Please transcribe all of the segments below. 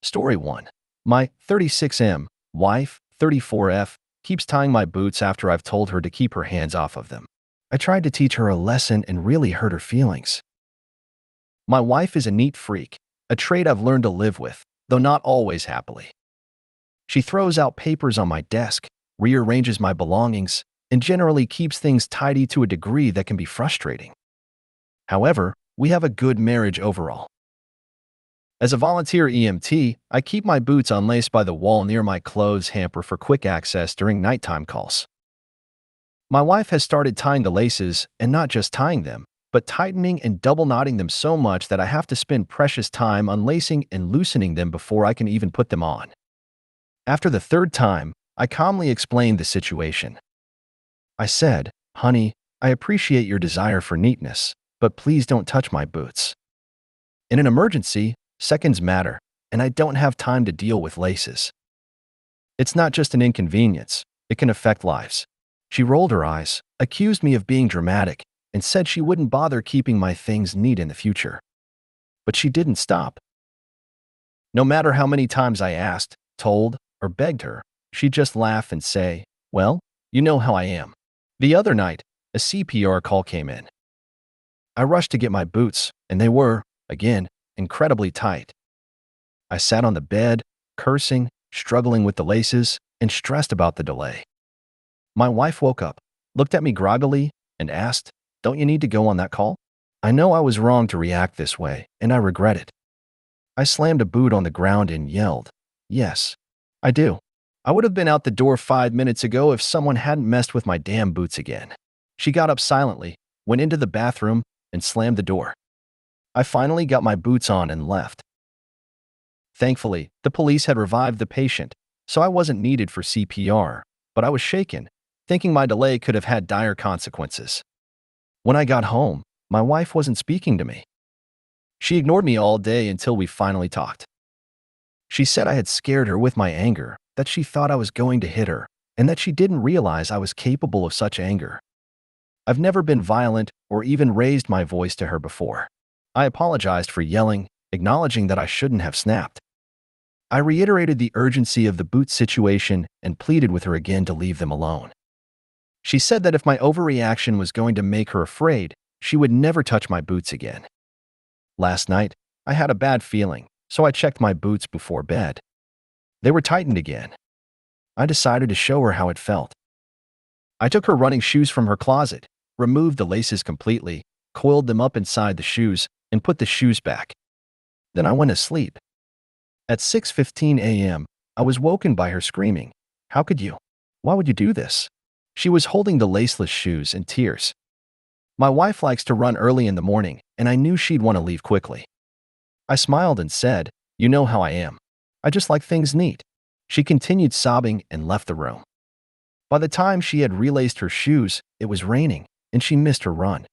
Story 1. My 36M wife, 34F, keeps tying my boots after I've told her to keep her hands off of them. I tried to teach her a lesson and really hurt her feelings. My wife is a neat freak, a trait I've learned to live with, though not always happily. She throws out papers on my desk, rearranges my belongings, and generally keeps things tidy to a degree that can be frustrating. However, we have a good marriage overall. As a volunteer EMT, I keep my boots unlaced by the wall near my clothes hamper for quick access during nighttime calls. My wife has started tying the laces, and not just tying them, but tightening and double knotting them so much that I have to spend precious time unlacing and loosening them before I can even put them on. After the third time, I calmly explained the situation. I said, "Honey, I appreciate your desire for neatness, but please don't touch my boots. In an emergency, seconds matter, and I don't have time to deal with laces. It's not just an inconvenience, it can affect lives." She rolled her eyes, accused me of being dramatic, and said she wouldn't bother keeping my things neat in the future. But she didn't stop. No matter how many times I asked, told, or begged her, she'd just laugh and say, "Well, you know how I am." The other night, a CPR call came in. I rushed to get my boots, and they were, again, incredibly tight. I sat on the bed, cursing, struggling with the laces, and stressed about the delay. My wife woke up, looked at me groggily, and asked, "Don't you need to go on that call?" I know I was wrong to react this way, and I regret it. I slammed a boot on the ground and yelled, "Yes, I do. I would have been out the door 5 minutes ago if someone hadn't messed with my damn boots again." She got up silently, went into the bathroom, and slammed the door. I finally got my boots on and left. Thankfully, the police had revived the patient, so I wasn't needed for CPR, but I was shaken, thinking my delay could have had dire consequences. When I got home, my wife wasn't speaking to me. She ignored me all day until we finally talked. She said I had scared her with my anger, that she thought I was going to hit her, and that she didn't realize I was capable of such anger. I've never been violent or even raised my voice to her before. I apologized for yelling, acknowledging that I shouldn't have snapped. I reiterated the urgency of the boot situation and pleaded with her again to leave them alone. She said that if my overreaction was going to make her afraid, she would never touch my boots again. Last night, I had a bad feeling, so I checked my boots before bed. They were tightened again. I decided to show her how it felt. I took her running shoes from her closet, removed the laces completely, coiled them up inside the shoes, and put the shoes back. Then I went to sleep. At 6:15 a.m., I was woken by her screaming, "How could you? Why would you do this?" She was holding the laceless shoes in tears. My wife likes to run early in the morning, and I knew she'd want to leave quickly. I smiled and said, "You know how I am. I just like things neat." She continued sobbing and left the room. By the time she had relaced her shoes, it was raining, and she missed her run.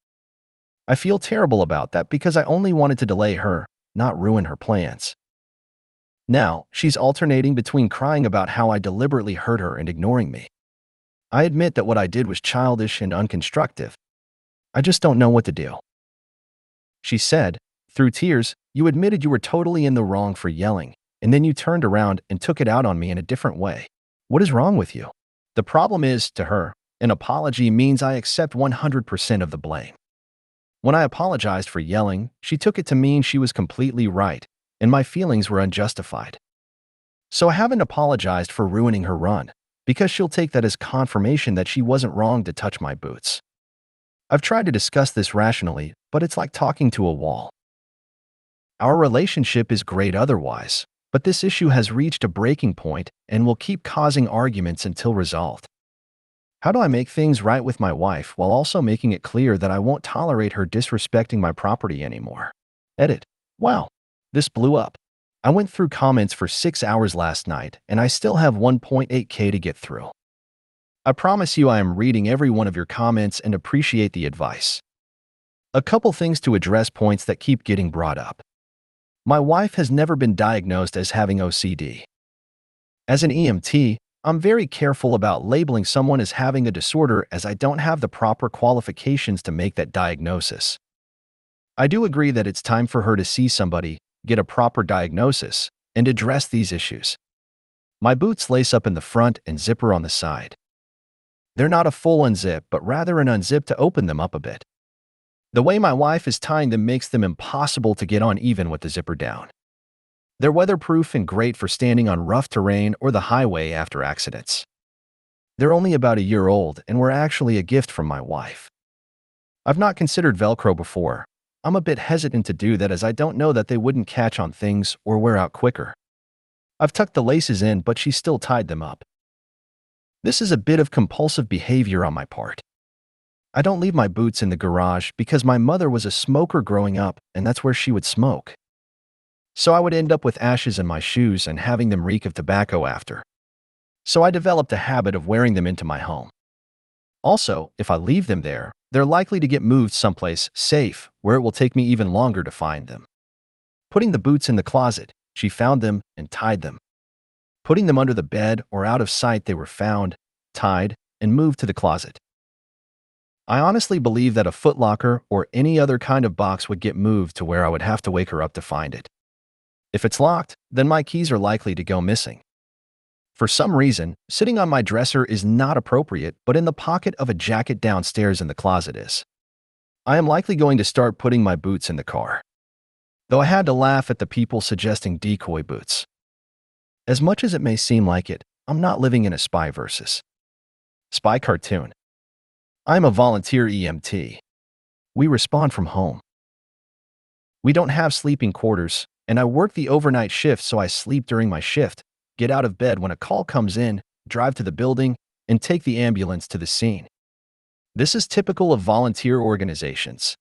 I feel terrible about that because I only wanted to delay her, not ruin her plans. Now, she's alternating between crying about how I deliberately hurt her and ignoring me. I admit that what I did was childish and unconstructive. I just don't know what to do. She said, through tears, "You admitted you were totally in the wrong for yelling, and then you turned around and took it out on me in a different way. What is wrong with you?" The problem is, to her, an apology means I accept 100% of the blame. When I apologized for yelling, she took it to mean she was completely right, and my feelings were unjustified. So I haven't apologized for ruining her run, because she'll take that as confirmation that she wasn't wrong to touch my boots. I've tried to discuss this rationally, but it's like talking to a wall. Our relationship is great otherwise, but this issue has reached a breaking point and will keep causing arguments until resolved. How do I make things right with my wife while also making it clear that I won't tolerate her disrespecting my property anymore? Edit. Wow, this blew up. I went through comments for 6 hours last night, and I still have 1.8K to get through. I promise you I am reading every one of your comments and appreciate the advice. A couple things to address points that keep getting brought up. My wife has never been diagnosed as having OCD. As an EMT, I'm very careful about labeling someone as having a disorder as I don't have the proper qualifications to make that diagnosis. I do agree that it's time for her to see somebody, get a proper diagnosis, and address these issues. My boots lace up in the front and zipper on the side. They're not a full unzip, but rather an unzip to open them up a bit. The way my wife is tying them makes them impossible to get on even with the zipper down. They're weatherproof and great for standing on rough terrain or the highway after accidents. They're only about a year old and were actually a gift from my wife. I've not considered Velcro before. I'm a bit hesitant to do that as I don't know that they wouldn't catch on things or wear out quicker. I've tucked the laces in, but she still tied them up. This is a bit of compulsive behavior on my part. I don't leave my boots in the garage because my mother was a smoker growing up and that's where she would smoke. So I would end up with ashes in my shoes and having them reek of tobacco after. So I developed a habit of wearing them into my home. Also, if I leave them there, they're likely to get moved someplace safe where it will take me even longer to find them. Putting the boots in the closet, she found them and tied them. Putting them under the bed or out of sight, they were found, tied, and moved to the closet. I honestly believe that a footlocker or any other kind of box would get moved to where I would have to wake her up to find it. If it's locked, then my keys are likely to go missing. For some reason, sitting on my dresser is not appropriate, but in the pocket of a jacket downstairs in the closet is. I am likely going to start putting my boots in the car. Though I had to laugh at the people suggesting decoy boots. As much as it may seem like it, I'm not living in a spy versus spy cartoon. I'm a volunteer EMT. We respond from home. We don't have sleeping quarters, and I work the overnight shift, so I sleep during my shift, get out of bed when a call comes in, drive to the building, and take the ambulance to the scene. This is typical of volunteer organizations.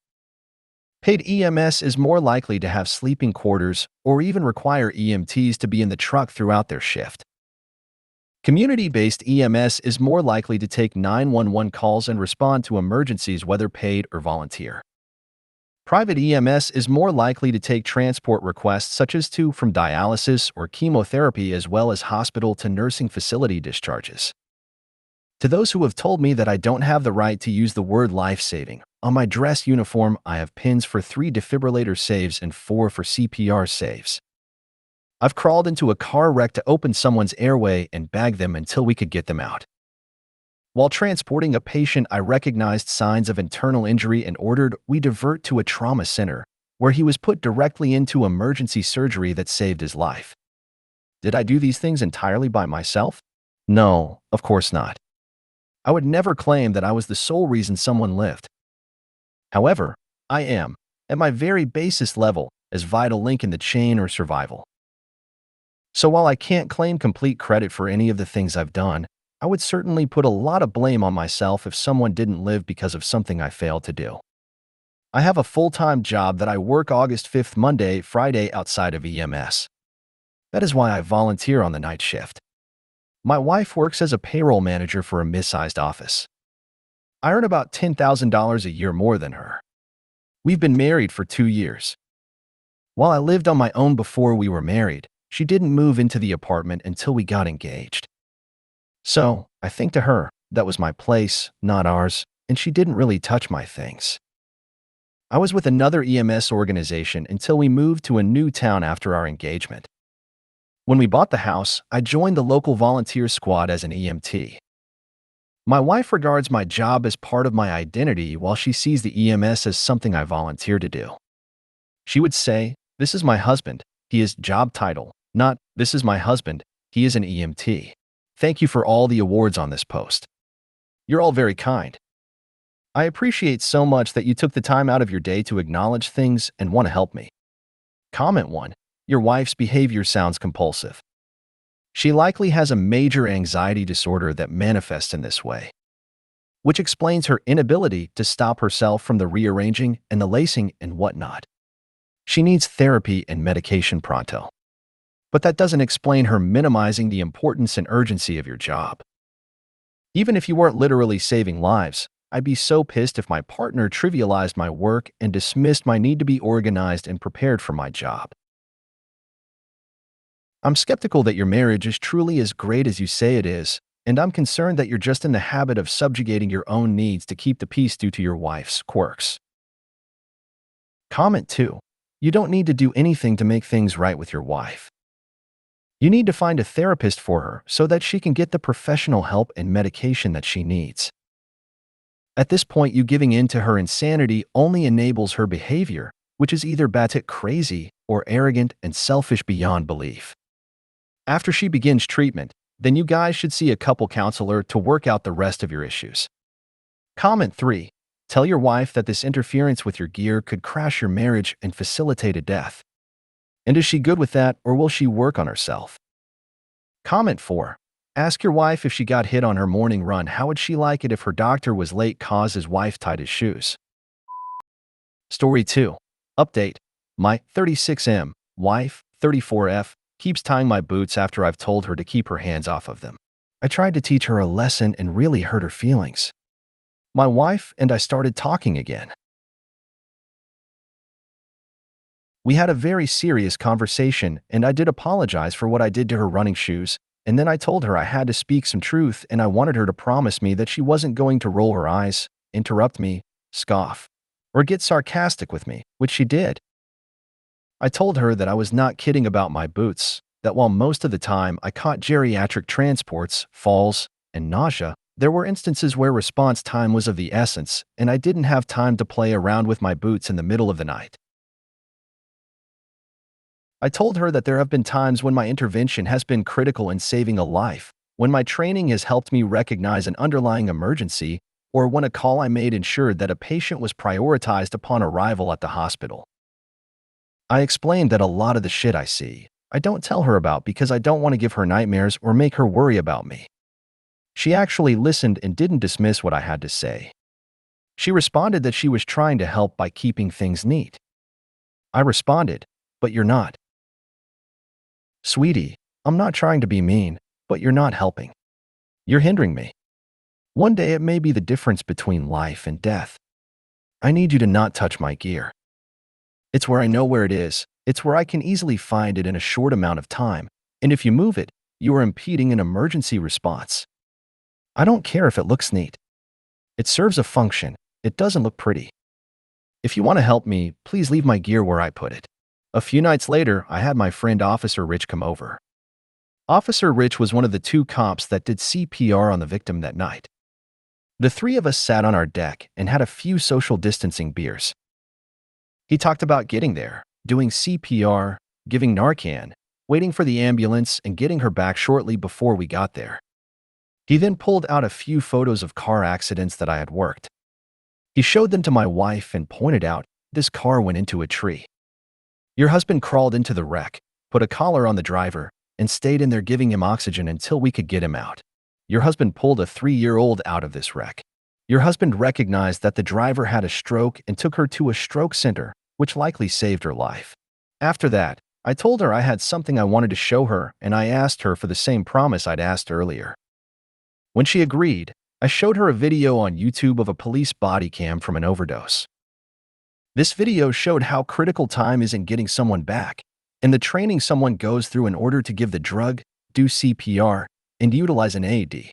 Paid EMS is more likely to have sleeping quarters or even require EMTs to be in the truck throughout their shift. Community-based EMS is more likely to take 911 calls and respond to emergencies whether paid or volunteer. Private EMS is more likely to take transport requests such as to from dialysis or chemotherapy as well as hospital to nursing facility discharges. To those who have told me that I don't have the right to use the word life-saving, on my dress uniform I have pins for 3 defibrillator saves and 4 for CPR saves. I've crawled into a car wreck to open someone's airway and bag them until we could get them out. While transporting a patient, I recognized signs of internal injury and ordered we divert to a trauma center, where he was put directly into emergency surgery that saved his life. Did I do these things entirely by myself? No, of course not. I would never claim that I was the sole reason someone lived. However, I am, at my very basest level, a vital link in the chain or survival. So while I can't claim complete credit for any of the things I've done, I would certainly put a lot of blame on myself if someone didn't live because of something I failed to do. I have a full-time job that I work August 5th, Monday, Friday outside of EMS. That is why I volunteer on the night shift. My wife works as a payroll manager for a mid-sized office. I earn about $10,000 a year more than her. We've been married for 2 years. While I lived on my own before we were married, she didn't move into the apartment until we got engaged. So, I think to her, that was my place, not ours, and she didn't really touch my things. I was with another EMS organization until we moved to a new town after our engagement. When we bought the house, I joined the local volunteer squad as an EMT. My wife regards my job as part of my identity while she sees the EMS as something I volunteer to do. She would say, "This is my husband, he is job title," not, "This is my husband, he is an EMT. Thank you for all the awards on this post. You're all very kind. I appreciate so much that you took the time out of your day to acknowledge things and want to help me." Comment 1. Your wife's behavior sounds compulsive. She likely has a major anxiety disorder that manifests in this way, which explains her inability to stop herself from the rearranging and the lacing and whatnot. She needs therapy and medication pronto. But that doesn't explain her minimizing the importance and urgency of your job. Even if you weren't literally saving lives, I'd be so pissed if my partner trivialized my work and dismissed my need to be organized and prepared for my job. I'm skeptical that your marriage is truly as great as you say it is, and I'm concerned that you're just in the habit of subjugating your own needs to keep the peace due to your wife's quirks. Comment 2. You don't need to do anything to make things right with your wife. You need to find a therapist for her so that she can get the professional help and medication that she needs. At this point, you giving in to her insanity only enables her behavior, which is either batshit crazy or arrogant and selfish beyond belief. After she begins treatment, then you guys should see a couple counselor to work out the rest of your issues. Comment 3. Tell your wife that this interference with your gear could crash your marriage and facilitate a death. And is she good with that, or will she work on herself? Comment 4. Ask your wife if she got hit on her morning run. How would she like it if her doctor was late cause his wife tied his shoes? Story 2. Update. My 36M wife, 34F, keeps tying my boots after I've told her to keep her hands off of them. I tried to teach her a lesson and really hurt her feelings. My wife and I started talking again. We had a very serious conversation, and I did apologize for what I did to her running shoes, and then I told her I had to speak some truth and I wanted her to promise me that she wasn't going to roll her eyes, interrupt me, scoff, or get sarcastic with me, which she did. I told her that I was not kidding about my boots, that while most of the time I caught geriatric transports, falls, and nausea, there were instances where response time was of the essence, and I didn't have time to play around with my boots in the middle of the night. I told her that there have been times when my intervention has been critical in saving a life, when my training has helped me recognize an underlying emergency, or when a call I made ensured that a patient was prioritized upon arrival at the hospital. I explained that a lot of the shit I see, I don't tell her about because I don't want to give her nightmares or make her worry about me. She actually listened and didn't dismiss what I had to say. She responded that she was trying to help by keeping things neat. I responded, "But you're not. Sweetie, I'm not trying to be mean, but you're not helping. You're hindering me. One day it may be the difference between life and death. I need you to not touch my gear. It's where I know where it is. It's where I can easily find it in a short amount of time. And if you move it, you are impeding an emergency response. I don't care if it looks neat. It serves a function. It doesn't look pretty. If you want to help me, please leave my gear where I put it." A few nights later, I had my friend Officer Rich come over. Officer Rich was one of the 2 cops that did CPR on the victim that night. The 3 of us sat on our deck and had a few social distancing beers. He talked about getting there, doing CPR, giving Narcan, waiting for the ambulance, and getting her back shortly before we got there. He then pulled out a few photos of car accidents that I had worked. He showed them to my wife and pointed out, "This car went into a tree. Your husband crawled into the wreck, put a collar on the driver, and stayed in there giving him oxygen until we could get him out. Your husband pulled a 3-year-old out of this wreck. Your husband recognized that the driver had a stroke and took her to a stroke center, which likely saved her life." After that, I told her I had something I wanted to show her, and I asked her for the same promise I'd asked earlier. When she agreed, I showed her a video on YouTube of a police body cam from an overdose. This video showed how critical time is in getting someone back, and the training someone goes through in order to give the drug, do CPR, and utilize an AED.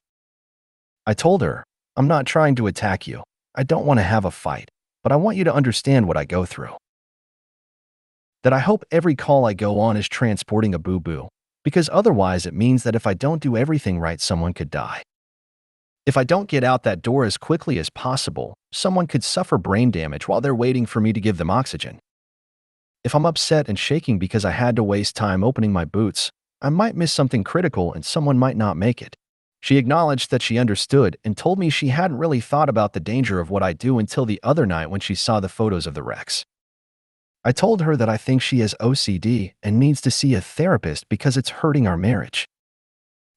I told her, "I'm not trying to attack you. I don't want to have a fight, but I want you to understand what I go through. That I hope every call I go on is transporting a boo-boo, because otherwise it means that if I don't do everything right, someone could die. If I don't get out that door as quickly as possible, someone could suffer brain damage while they're waiting for me to give them oxygen. If I'm upset and shaking because I had to waste time opening my boots, I might miss something critical and someone might not make it." She acknowledged that she understood and told me she hadn't really thought about the danger of what I do until the other night when she saw the photos of the wrecks. I told her that I think she has OCD and needs to see a therapist because it's hurting our marriage.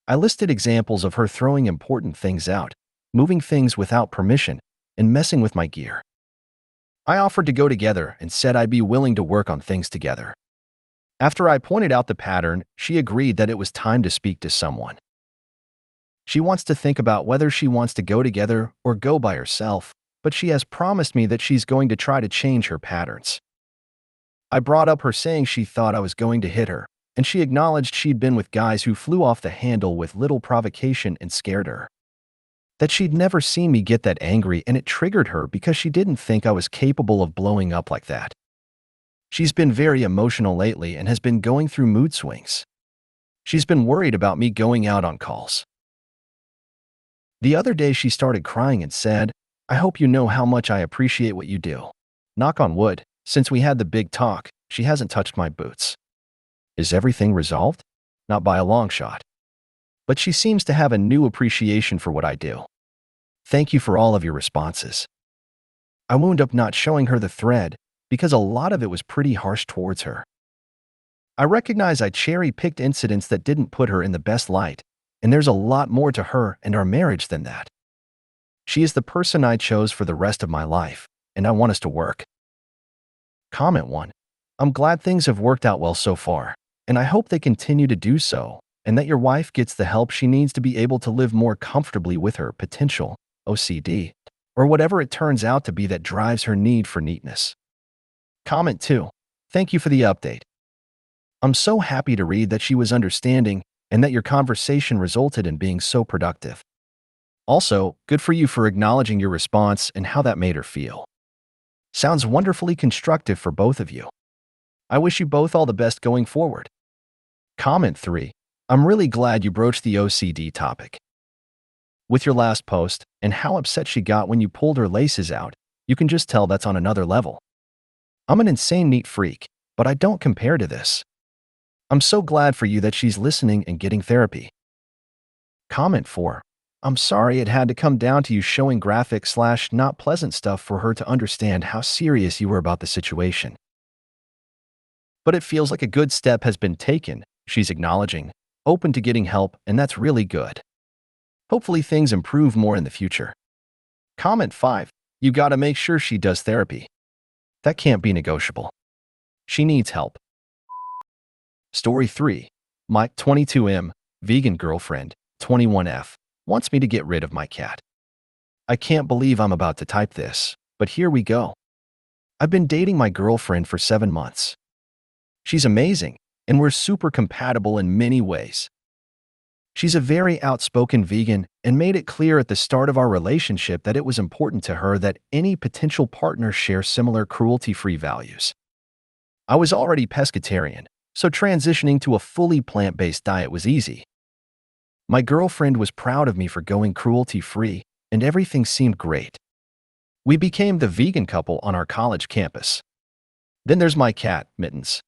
I listed examples of her throwing important things out, moving things without permission, and messing with my gear. I offered to go together and said I'd be willing to work on things together. After I pointed out the pattern, she agreed that it was time to speak to someone. She wants to think about whether she wants to go together or go by herself, but she has promised me that she's going to try to change her patterns. I brought up her saying she thought I was going to hit her, and she acknowledged she'd been with guys who flew off the handle with little provocation and scared her. That she'd never seen me get that angry, and it triggered her because she didn't think I was capable of blowing up like that. She's been very emotional lately and has been going through mood swings. She's been worried about me going out on calls. The other day she started crying and said, I hope you know how much I appreciate what you do. Knock on wood, since we had the big talk, she hasn't touched my boots. Is everything resolved? Not by a long shot. But she seems to have a new appreciation for what I do. Thank you for all of your responses. I wound up not showing her the thread because a lot of it was pretty harsh towards her. I recognize I cherry-picked incidents that didn't put her in the best light, and there's a lot more to her and our marriage than that. She is the person I chose for the rest of my life, and I want us to work. Comment 1. I'm glad things have worked out well so far, and I hope they continue to do so, and that your wife gets the help she needs to be able to live more comfortably with her potential OCD, or whatever it turns out to be that drives her need for neatness. Comment 2. Thank you for the update. I'm so happy to read that she was understanding and that your conversation resulted in being so productive. Also, good for you for acknowledging your response and how that made her feel. Sounds wonderfully constructive for both of you. I wish you both all the best going forward. Comment 3. I'm really glad you broached the OCD topic. With your last post and how upset she got when you pulled her laces out, you can just tell that's on another level. I'm an insane neat freak, but I don't compare to this. I'm so glad for you that she's listening and getting therapy. Comment 4. I'm sorry it had to come down to you showing graphic/not pleasant stuff for her to understand how serious you were about the situation. But it feels like a good step has been taken. She's acknowledging, open to getting help, and that's really good. Hopefully things improve more in the future. Comment 5. You gotta make sure she does therapy. That can't be negotiable. She needs help. Story 3. My 22M, vegan girlfriend, 21F, wants me to get rid of my cat. I can't believe I'm about to type this, but here we go. I've been dating my girlfriend for 7 months. She's amazing, and we're super compatible in many ways. She's a very outspoken vegan and made it clear at the start of our relationship that it was important to her that any potential partner share similar cruelty-free values. I was already pescatarian, so transitioning to a fully plant-based diet was easy. My girlfriend was proud of me for going cruelty-free, and everything seemed great. We became the vegan couple on our college campus. Then there's my cat, Mittens.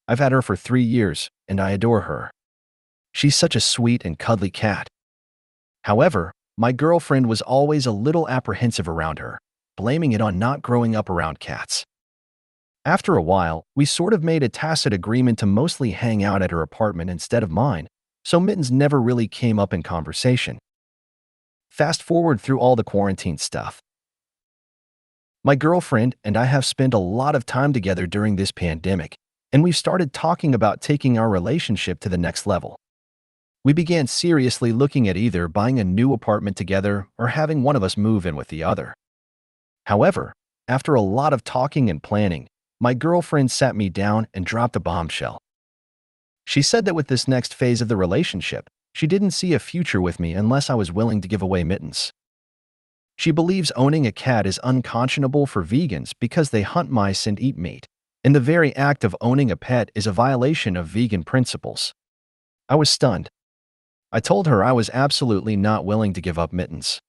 I've had her for 3 years, and I adore her. She's such a sweet and cuddly cat. However, my girlfriend was always a little apprehensive around her, blaming it on not growing up around cats. After a while, we sort of made a tacit agreement to mostly hang out at her apartment instead of mine, so Mittens never really came up in conversation. Fast forward through all the quarantine stuff. My girlfriend and I have spent a lot of time together during this pandemic, and we've started talking about taking our relationship to the next level. We began seriously looking at either buying a new apartment together or having one of us move in with the other. However, after a lot of talking and planning, my girlfriend sat me down and dropped a bombshell. She said that with this next phase of the relationship, she didn't see a future with me unless I was willing to give away Mittens. She believes owning a cat is unconscionable for vegans because they hunt mice and eat meat, and the very act of owning a pet is a violation of vegan principles. I was stunned. I told her I was absolutely not willing to give up Mittens.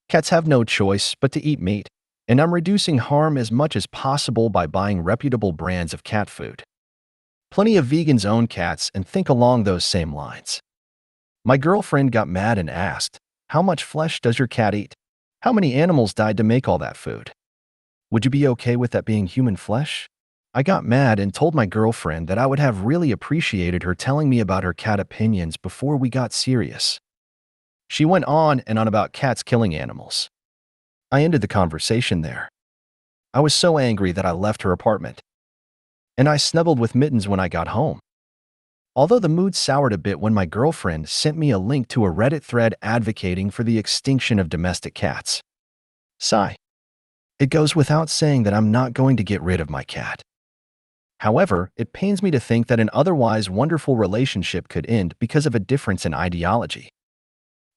Cats have no choice but to eat meat, and I'm reducing harm as much as possible by buying reputable brands of cat food. Plenty of vegans own cats and think along those same lines. My girlfriend got mad and asked, "How much flesh does your cat eat? How many animals died to make all that food? Would you be okay with that being human flesh?" I got mad and told my girlfriend that I would have really appreciated her telling me about her cat opinions before we got serious. She went on and on about cats killing animals. I ended the conversation there. I was so angry that I left her apartment. And I snuggled with Mittens when I got home. Although the mood soured a bit when my girlfriend sent me a link to a Reddit thread advocating for the extinction of domestic cats. Sigh. It goes without saying that I'm not going to get rid of my cat. However, it pains me to think that an otherwise wonderful relationship could end because of a difference in ideology.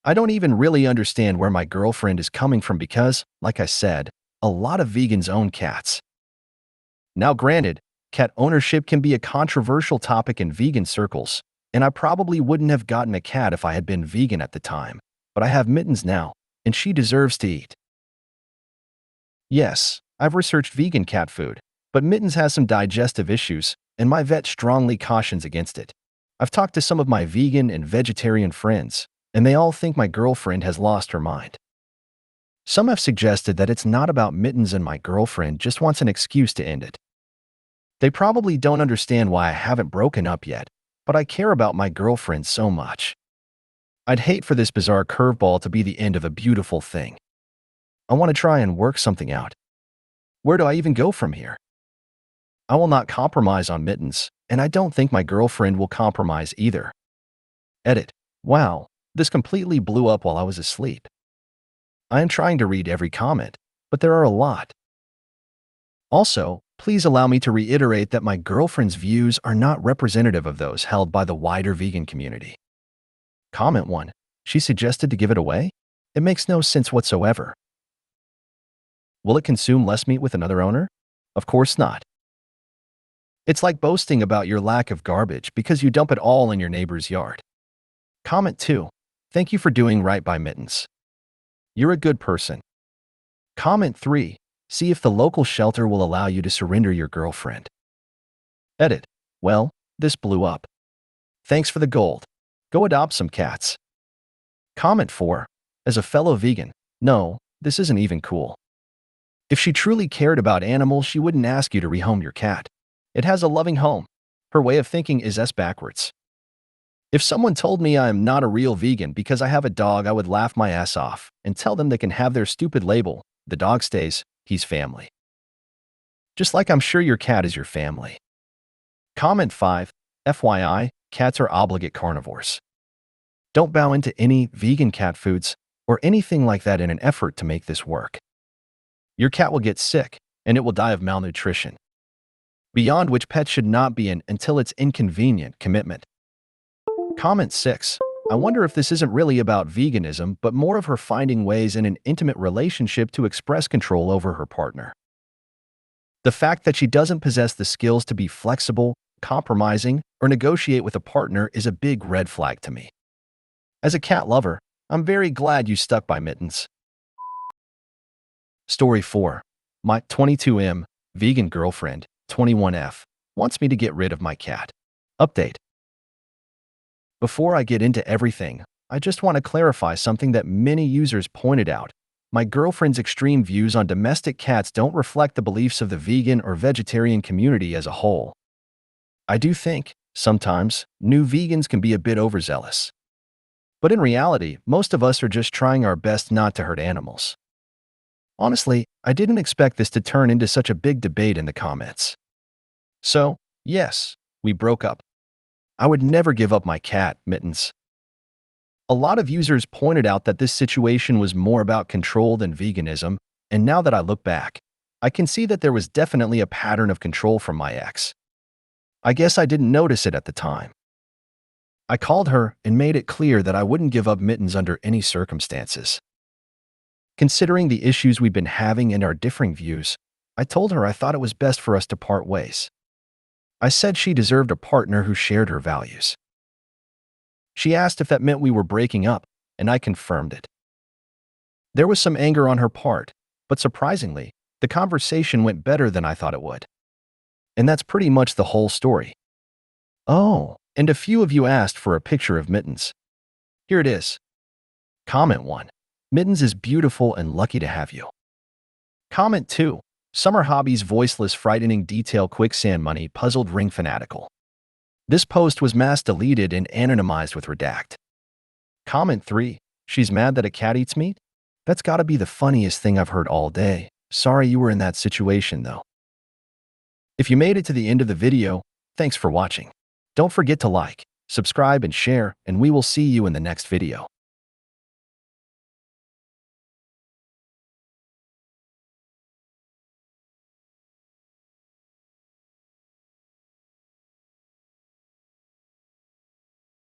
I don't even really understand where my girlfriend is coming from because, like I said, a lot of vegans own cats. Now granted, cat ownership can be a controversial topic in vegan circles, and I probably wouldn't have gotten a cat if I had been vegan at the time, but I have Mittens now, and she deserves to eat. Yes, I've researched vegan cat food, but Mittens has some digestive issues, and my vet strongly cautions against it. I've talked to some of my vegan and vegetarian friends, and they all think my girlfriend has lost her mind. Some have suggested that it's not about Mittens and my girlfriend just wants an excuse to end it. They probably don't understand why I haven't broken up yet, but I care about my girlfriend so much. I'd hate for this bizarre curveball to be the end of a beautiful thing. I want to try and work something out. Where do I even go from here? I will not compromise on Mittens, and I don't think my girlfriend will compromise either. Edit. Wow, this completely blew up while I was asleep. I am trying to read every comment, but there are a lot. Also, please allow me to reiterate that my girlfriend's views are not representative of those held by the wider vegan community. Comment 1. She suggested to give it away? It makes no sense whatsoever. Will it consume less meat with another owner? Of course not. It's like boasting about your lack of garbage because you dump it all in your neighbor's yard. Comment 2. Thank you for doing right by Mittens. You're a good person. Comment 3. See if the local shelter will allow you to surrender your girlfriend. Edit. Well, this blew up. Thanks for the gold. Go adopt some cats. Comment 4. As a fellow vegan, no, this isn't even cool. If she truly cared about animals, she wouldn't ask you to rehome your cat. It has a loving home. Her way of thinking is backwards. If someone told me I am not a real vegan because I have a dog, I would laugh my ass off and tell them they can have their stupid label. The dog stays, he's family. Just like I'm sure your cat is your family. Comment 5. FYI, cats are obligate carnivores. Don't bow into any vegan cat foods or anything like that in an effort to make this work. Your cat will get sick, and it will die of malnutrition. Beyond which pets should not be in until it's inconvenient commitment. Comment 6. I wonder if this isn't really about veganism, but more of her finding ways in an intimate relationship to express control over her partner. The fact that she doesn't possess the skills to be flexible, compromising, or negotiate with a partner is a big red flag to me. As a cat lover, I'm very glad you stuck by Mittens. Story 4. My 22M, vegan girlfriend, 21F, wants me to get rid of my cat. Update. Before I get into everything, I just want to clarify something that many users pointed out. My girlfriend's extreme views on domestic cats don't reflect the beliefs of the vegan or vegetarian community as a whole. I do think, sometimes, new vegans can be a bit overzealous. But in reality, most of us are just trying our best not to hurt animals. Honestly, I didn't expect this to turn into such a big debate in the comments. So, yes, we broke up. I would never give up my cat, Mittens. A lot of users pointed out that this situation was more about control than veganism, and now that I look back, I can see that there was definitely a pattern of control from my ex. I guess I didn't notice it at the time. I called her and made it clear that I wouldn't give up Mittens under any circumstances. Considering the issues we've been having and our differing views, I told her I thought it was best for us to part ways. I said she deserved a partner who shared her values. She asked if that meant we were breaking up, and I confirmed it. There was some anger on her part, but surprisingly, the conversation went better than I thought it would. And that's pretty much the whole story. Oh, and a few of you asked for a picture of Mittens. Here it is. Comment 1. Mittens is beautiful and lucky to have you. Comment 2. Summer hobbies voiceless frightening detail quicksand money puzzled ring fanatical. This post was mass deleted and anonymized with redact. Comment 3. She's mad that a cat eats meat? That's gotta be the funniest thing I've heard all day. Sorry you were in that situation though. If you made it to the end of the video, thanks for watching. Don't forget to like, subscribe and share, and we will see you in the next video.